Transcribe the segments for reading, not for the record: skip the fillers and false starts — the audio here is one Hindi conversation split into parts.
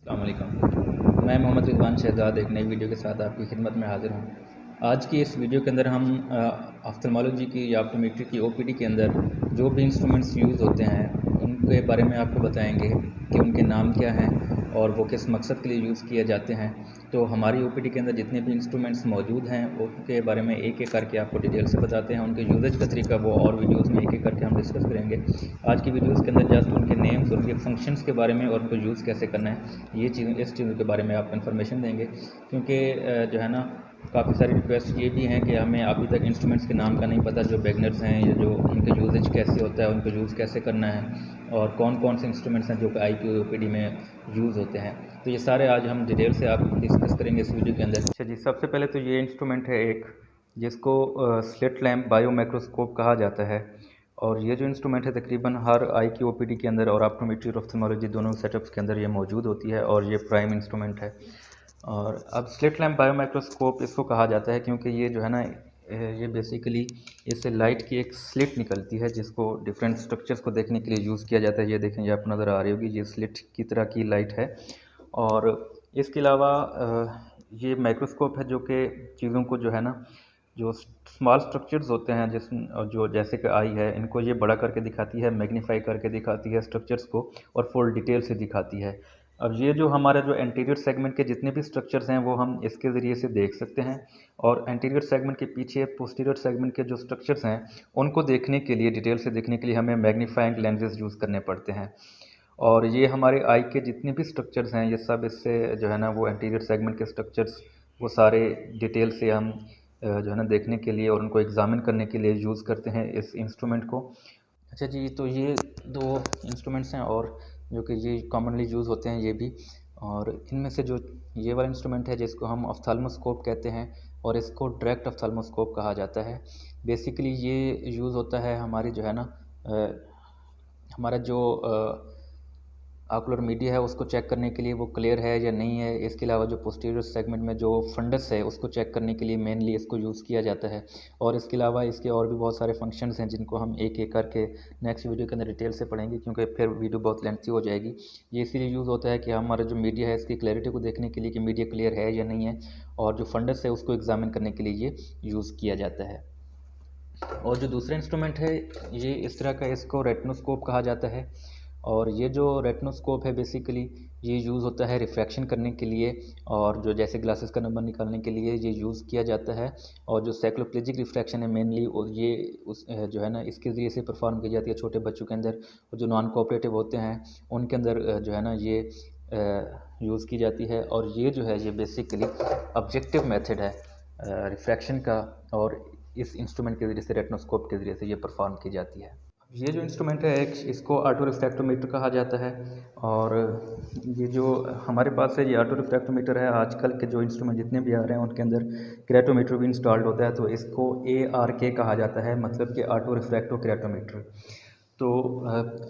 अस्सलाम वालेकुम। मैं मोहम्मद रिज़वान शहज़ाद एक नई वीडियो के साथ आपकी खिदमत में हाज़िर हूँ। आज की इस वीडियो के अंदर हम ऑफ्थल्मोलॉजी की या ऑप्टोमेट्री की ओपीडी के अंदर जो भी इंस्ट्रूमेंट्स यूज़ होते हैं उनके बारे में आपको बताएंगे कि उनके नाम क्या हैं और वो किस मकसद के लिए यूज़ किए जाते हैं। तो हमारी ओपीडी के अंदर जितने भी इंस्ट्रूमेंट्स मौजूद हैं उनके बारे में एक एक करके आपको डिटेल से बताते हैं। उनके यूजेज का तरीका वो और वीडियोस में एक एक करके हम डिस्कस करेंगे। आज की वीडियोस के अंदर जस्ट उनके नेम्स, उनके फंक्शंस के बारे में और उनको यूज़ कैसे करना है इस चीज़ों के बारे में आपको इन्फॉर्मेशन देंगे। क्योंकि जो है ना, काफ़ी सारी रिक्वेस्ट ये भी हैं कि हमें अभी तक इंस्ट्रूमेंट्स के नाम का नहीं पता, जो बिगनर्स हैं या जो उनके यूजेज कैसे होता है, उनको यूज़ कैसे करना है और कौन कौन से इंस्ट्रूमेंट्स हैं जो कि आई की ओपीडी में यूज़ होते हैं। तो ये सारे आज हम डिटेल से आप डिस्कस करेंगे इस वीडियो के अंदर। अच्छा जी, सबसे पहले तो ये इंस्ट्रूमेंट है एक, जिसको स्लिट लैम्प बायोमाइक्रोस्कोप कहा जाता है। और ये जो इंस्ट्रूमेंट है तकरीबन हर आई की ओपीडी के अंदर और ऑप्टोमेट्री और ऑप्थेल्मोलॉजी दोनों सेटअप्स के अंदर ये मौजूद होती है और ये प्राइम इंस्ट्रूमेंट है। और अब स्लिट लैम्प बायोमाइक्रोस्कोप इसको कहा जाता है क्योंकि ये जो है ना, ये बेसिकली इससे लाइट की एक स्लिट निकलती है जिसको डिफरेंट स्ट्रक्चर्स को देखने के लिए यूज़ किया जाता है। ये देखें, ये आपको नज़र आ रही होगी, ये स्लिट की तरह की लाइट है। और इसके अलावा ये माइक्रोस्कोप है जो कि चीज़ों को जो है ना, जो स्मॉल स्ट्रक्चर्स होते हैं जो जैसे कि आई है, इनको ये बड़ा करके दिखाती है, मैग्नीफाई करके दिखाती है स्ट्रक्चर्स को और फुल डिटेल से दिखाती है। अब ये जो हमारा जो एंटीरियर सेगमेंट के जितने भी स्ट्रक्चर्स हैं वो हम इसके ज़रिए से देख सकते हैं। और एंटीरियर सेगमेंट के पीछे पोस्टीरियर सेगमेंट के जो स्ट्रक्चर्स हैं उनको देखने के लिए, डिटेल से देखने के लिए हमें मैग्नीफाइंग लेंसेज यूज़ करने पड़ते हैं। और ये हमारे आई के जितने भी स्ट्रक्चर्स हैं ये सब इससे जो है ना, वो एंटीरियर सेगमेंट के स्ट्रक्चर्स वो सारे डिटेल से हम जो है ना देखने के लिए और उनको एग्ज़ामिन करने के लिए यूज़ करते हैं इस इंस्ट्रूमेंट को। अच्छा जी, तो ये दो इंस्ट्रूमेंट्स हैं और जो कि ये कॉमनली यूज़ होते हैं ये भी। और इनमें से जो ये वाला इंस्ट्रूमेंट है जिसको हम ऑफ्थाल्मोस्कोप कहते हैं और इसको डायरेक्ट ऑफ्थाल्मोस्कोप कहा जाता है। बेसिकली ये यूज़ होता है हमारी जो है ना, हमारा जो आकुलर मीडिया है उसको चेक करने के लिए वो क्लियर है या नहीं है। इसके अलावा जो पोस्टीरियर सेगमेंट में जो फंडस है उसको चेक करने के लिए मेनली इसको यूज़ किया जाता है। और इसके अलावा इसके और भी बहुत सारे फंक्शंस हैं जिनको हम एक एक करके नेक्स्ट वीडियो के अंदर डिटेल से पढ़ेंगे, क्योंकि फिर वीडियो बहुत लेंथी हो जाएगी। ये इसीलिए यूज़ होता है कि हमारा जो मीडिया है इसकी क्लैरिटी को देखने के लिए कि मीडिया क्लियर है या नहीं है, और जो फंडस है उसको एग्जामिन करने के लिए ये यूज़ किया जाता है। और जो दूसरा इंस्ट्रूमेंट है ये इस तरह का, इसको रेटिनोस्कोप कहा जाता है। और ये जो रेटिनोस्कोप है बेसिकली ये यूज़ होता है रिफ्रैक्शन करने के लिए, और जो जैसे ग्लासेस का नंबर निकालने के लिए ये यूज़ किया जाता है। और जो साइक्लोप्लेजिक रिफ्रैक्शन है मेनली, और ये जो है ना इसके ज़रिए से परफॉर्म की जाती है छोटे बच्चों के अंदर, और जो नॉन कोऑपरेटिव होते हैं उनके अंदर जो है ना ये यूज़ की जाती है। और ये जो है ये बेसिकली ऑब्जेक्टिव मेथड है रिफ्रैक्शन का, और इस इंस्ट्रूमेंट के ज़रिए से, रेटिनोस्कोप के ज़रिए से ये परफॉर्म की जाती है। ये जो इंस्ट्रूमेंट है एक, इसको ऑटो रिफ्रैक्टोमीटर कहा जाता है। और ये जो हमारे पास है ये ऑटो रिफ्रैक्टोमीटर है। आजकल के जो इंस्ट्रूमेंट जितने भी आ रहे हैं उनके अंदर क्रेटोमीटर भी इंस्टॉल्ड होता है, तो इसको ARK कहा जाता है, मतलब कि ऑटो रिफ्रैक्टो क्रेटोमीटर। तो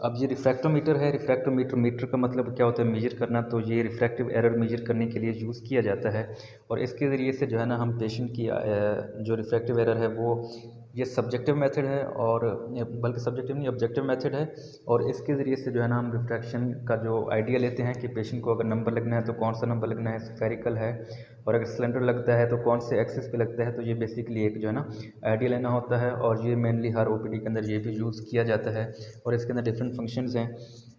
अब ये रिफ्रैक्टोमीटर है। रिफ्रैक्टोमीटर, मीटर का मतलब क्या होता है, मेजर करना। तो ये रिफ्रैक्टिव एरर मेजर करने के लिए यूज़ किया जाता है। और इसके ज़रिए से जो है ना हम पेशेंट की जो रिफ्रैक्टिव एरर है वो, ये सब्जेक्टिव मेथड है, और बल्कि सब्जेक्टिव नहीं, ऑब्जेक्टिव मेथड है। और इसके ज़रिए से जो है ना हम रिफ्रैक्शन का जो आइडिया लेते हैं कि पेशेंट को अगर नंबर लगना है तो कौन सा नंबर लगना है, स्फेरिकल है, और अगर सिलेंडर लगता है तो कौन से एक्सिस पे लगता है। तो ये बेसिकली एक जो है ना आइडिया लेना होता है, और ये मेनली हर ओपीडी के अंदर ये भी यूज़ किया जाता है। और इसके अंदर डिफरेंट फंक्शंस हैं।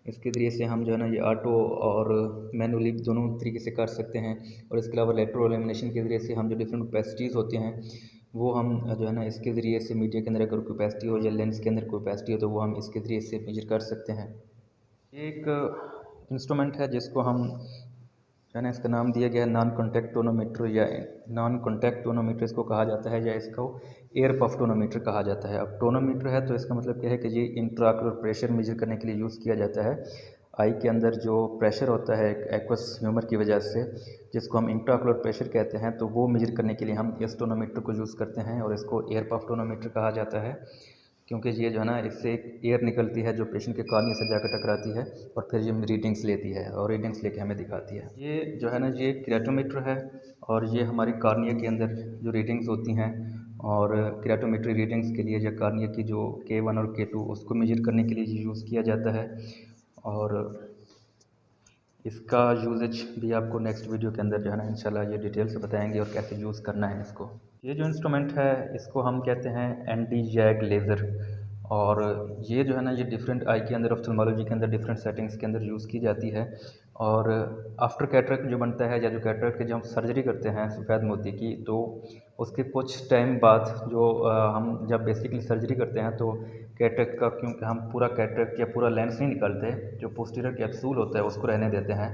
इसके ज़रिए से हम जो है ना ये ऑटो और मैनुअली दोनों तरीके से कर सकते हैं। और इसके अलावा लेटरल एलिमिनेशन के ज़रिए से हम जो डिफरेंट ओपेसिटीज़ होती हैं वो हम जो है ना इसके ज़रिए से, मीडिया के अंदर अगर कोई ओपेसिटी हो या लेंस के अंदर कोई ओपेसिटी हो तो वो हम इसके ज़रिए से मेजर कर सकते हैं। ये एक इंस्ट्रूमेंट है जिसको हम जो है ना, इसका नाम दिया गया है नॉन कॉन्टैक्ट टोनोमीटर, या नॉन कॉन्टैक्ट टोनोमीटर इसको कहा जाता है, या इसको एयर पफ टोनोमीटर कहा जाता है। अब टोनोमीटर है तो इसका मतलब क्या है कि ये इंट्राऑक्यूलर प्रेशर मेजर करने के लिए यूज़ किया जाता है। आई के अंदर जो प्रेशर होता है एक्वस ह्यूमर की वजह से, जिसको हम इंट्राऑक्यूलर प्रेशर कहते हैं, तो वो मेजर करने के लिए हम इस टोनोमीटर को यूज़ करते हैं, और इसको एयर पफ टोनोमीटर कहा जाता है। क्योंकि ये जो है ना इससे एक एयर निकलती है जो पेशेंट के कॉर्निया से जाकर टकराती है, और फिर ये रीडिंग्स लेती है और रीडिंग्स लेके हमें दिखाती है। ये जो है ना ये क्रेटोमीटर है, और ये हमारी कॉर्निया के अंदर जो रीडिंग्स होती हैं, और क्रेटोमेट्री रीडिंग्स के लिए या कॉर्निया की जो K1 और K2 उसको मेजर करने के लिए ये यूज़ किया जाता है। और इसका यूजेज भी आपको नेक्स्ट वीडियो के अंदर जो है ना इंशाल्लाह ये डिटेल से बताएंगे और कैसे यूज़ करना है इसको। ये जो इंस्ट्रूमेंट है इसको हम कहते हैं एंटी जैग लेज़र, और ये जो है ना ये डिफरेंट आई के अंदर ऑफ्थल्मोलॉजी के अंदर डिफरेंट सेटिंग्स के अंदर यूज़ की जाती है। और आफ्टर कैटरेक्ट जो बनता है या जो कैटरेक्ट की जब हम सर्जरी करते हैं सफ़ेद मोती की, तो उसके कुछ टाइम बाद जो हम जब बेसिकली सर्जरी करते हैं तो कैटरेक्ट का, क्योंकि हम पूरा कैटरेक्ट या पूरा लेंस नहीं निकालते, जो पोस्टीरियर कैप्सूल होता है उसको रहने देते हैं,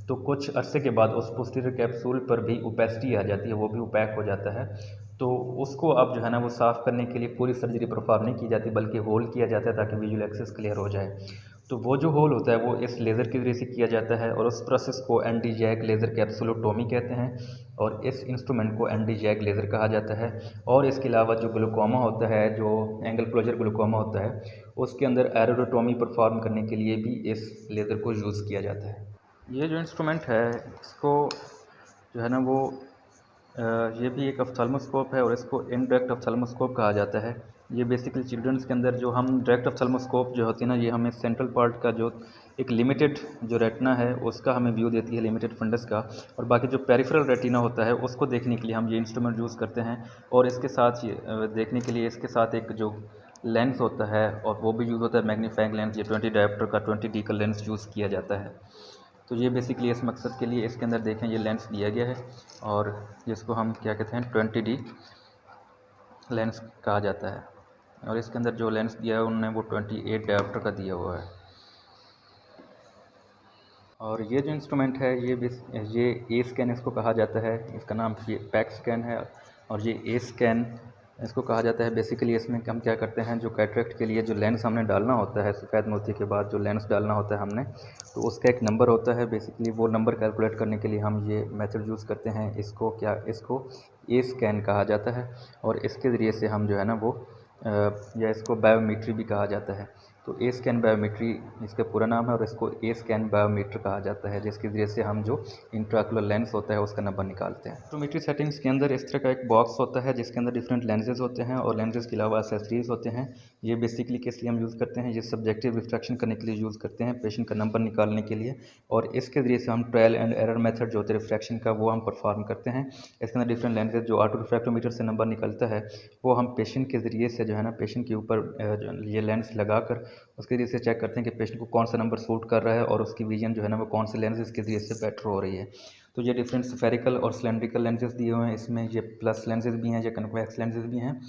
तो कुछ अरसे के बाद उस पोस्टीरियर कैप्सूल पर भी ओपेसिटी आ जाती है, वो भी ओपैक हो जाता है। तो उसको अब जो है ना वो साफ़ करने के लिए पूरी सर्जरी परफॉर्म नहीं की जाती, बल्कि होल किया जाता है ताकि विजुअल एक्सेस क्लियर हो जाए। तो वो जो होल होता है वो इस लेज़र के ज़रिए से किया जाता है, और उस प्रोसेस को एंटी जैग लेज़र कैप्सुलोटोमी कहते हैं, और इस इंस्ट्रूमेंट को एंटी जैग लेज़र कहा जाता है। और इसके अलावा जो ग्लूकोमा होता है, जो एंगल क्लोजर ग्लूकोमा होता है, उसके अंदर एरोडोटोमी परफॉर्म करने के लिए भी इस लेज़र को यूज़ किया जाता है। ये जो इंस्ट्रूमेंट है इसको जो है ना वो ये भी एक ऑफ्थाल्मोस्कोप है, और इसको इनडायरेक्ट ऑफ्थाल्मोस्कोप कहा जाता है। ये बेसिकली चिल्ड्रंस के अंदर जो हम डायरेक्ट ऑफ्थाल्मोस्कोप जो होती है ना, ये हमें सेंट्रल पार्ट का जो एक लिमिटेड जो रेटिना है उसका हमें व्यू देती है, लिमिटेड फंडस का, और बाकी जो पेरिफेरल रेटिना होता है उसको देखने के लिए हम ये इंस्ट्रूमेंट यूज़ करते हैं। और इसके साथ ये देखने के लिए इसके साथ एक जो लेंस होता है और वो भी यूज़ होता है, मैग्नीफाइंग लेंस, ये 20 डायोप्टर का 20D का लेंस यूज़ किया जाता है। तो ये बेसिकली इस मकसद के लिए इसके अंदर देखें ये लेंस दिया गया है, और जिसको हम क्या कहते हैं 20D लेंस कहा जाता है, और इसके अंदर जो लेंस दिया है उन्होंने वो 28 डायोप्टर का दिया हुआ है। और ये जो इंस्ट्रूमेंट है ये ए स्कैन इसको कहा जाता है, इसका नाम ये पैक स्कैन है, और ये ए स्कैन इसको कहा जाता है। बेसिकली इसमें हम क्या करते हैं, जो कैटरेक्ट के लिए जो लेंस हमने डालना होता है सफ़ेद मोती के बाद जो लेंस डालना होता है हमने, तो उसका एक नंबर होता है। बेसिकली वो नंबर कैलकुलेट करने के लिए हम ये मेथड यूज़ करते हैं। इसको ए स्कैन कहा जाता है, और इसके ज़रिए से हम जो है ना वो या इसको बायोमेट्री भी कहा जाता है। तो ए स्कैन बायोमेट्री इसका पूरा नाम है, और इसको ए स्कैन बायोमीटर कहा जाता है, जिसके ज़रिए से हम जो इंट्राक्युलर लेंस होता है उसका नंबर निकालते हैं। ऑटोमेट्री सेटिंग्स के अंदर इस तरह का एक बॉक्स होता है जिसके अंदर डिफरेंट लेंसेज होते हैं, और लेंसेज के अलावा एक्सेसरीज होते हैं। ये बेसिकली किस लिए हम यूज़ करते हैं, ये सब्जेक्टिव रिफ्रैक्शन करने के लिए यूज़ करते हैं, पेशेंट का नंबर निकालने के लिए, और इसके ज़रिए से हम ट्रायल एंड एरर मेथड जो होता है रिफ्रैक्शन का वो हम परफॉर्म करते हैं। इसके अंदर डिफरेंट लेंसेज जो ऑटो रिफ्रैक्टोमीटर से नंबर निकलता है वो हम पेशेंट के ज़रिए से जो है ना पेशेंट के ऊपर ये लेंस लगाकर उसके ज़रिए से चेक करते हैं कि पेशेंट को कौन सा नंबर सूट कर रहा है, और उसकी विजन जो है ना वो कौन से लेंसेज के ज़रिए से बेटर हो रही है। तो ये डिफरेंट स्फेरिकल और सिलेंड्रिकल लेंसेज दिए हुए हैं, इसमें ये प्लस लेंसेज भी हैं, ये कन्वेक्स लेंसेज भी हैं,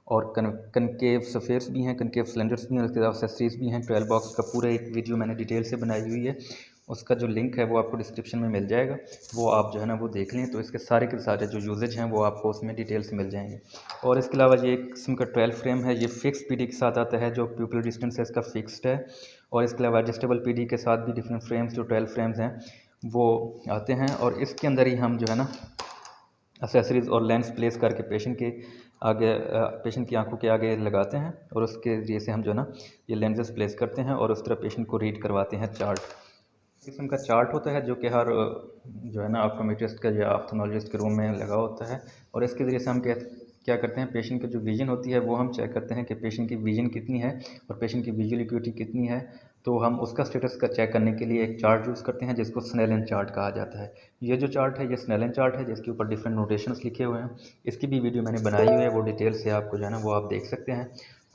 और कनकेव सफ़ेयर्स भी हैं, कनकेव सिलेंडर्स भी हैं, उसके अलावा एक्सेसरीज भी हैं। ट्रायल बॉक्स का पूरा एक वीडियो मैंने डिटेल से बनाई हुई है, उसका जो लिंक है वो आपको डिस्क्रिप्शन में मिल जाएगा, वो आप जो है ना वो देख लें। तो इसके सारे के सारे जो यूजेज हैं वो आपको उसमें डिटेल से मिल जाएंगे। और इसके अलावा ये एक किस्म का 12 फ्रेम है, ये फिक्स पीडी के साथ आता है, जो प्यूपिल डिस्टेंस है इसका फिक्स्ड है। और इसके अलावा एडजस्टेबल पीडी के साथ भी डिफरेंट फ्रेम्स जो 12 फ्रेम्स हैं वो आते हैं, और इसके अंदर ही हम जो है ना एक्सेसरीज़ और लेंस प्लेस करके पेशेंट के आगे पेशेंट की आंखों के आगे लगाते हैं, और उसके ज़रिए से हम जो है ना ये लेंसेज प्लेस करते हैं, और उस तरह पेशेंट को रीड करवाते हैं चार्ट। किस्म का चार्ट होता है जो कि हर जो है ना ऑप्टोमेट्रिस्ट का या ऑप्थेल्मोलॉजिस्ट के रूम में लगा होता है, और इसके ज़रिए से हम क्या करते हैं, पेशेंट की जो विजन होती है वो हम चेक करते हैं कि पेशेंट की विजन कितनी है और पेशेंट की विजुअल एक्यूटी कितनी है। तो हम उसका स्टेटस का चेक करने के लिए एक चार्ट यूज़ करते हैं जिसको स्नेलन चार्ट कहा जाता है। ये जो चार्ट है ये स्नेलन चार्ट है, जिसके ऊपर डिफरेंट नोटेशंस लिखे हुए हैं। इसकी भी वीडियो मैंने बनाई हुई है, वो डिटेल से आपको जो है ना वो आप देख सकते हैं।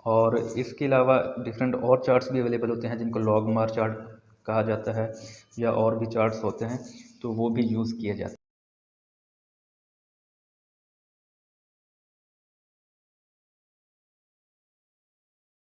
और इसके अलावा डिफरेंट और चार्ट्स भी अवेलेबल होते हैं जिनको लॉगमार चार्ट कहा जाता है, या और भी चार्ट्स होते हैं, तो वो भी यूज़ किए जाते हैं।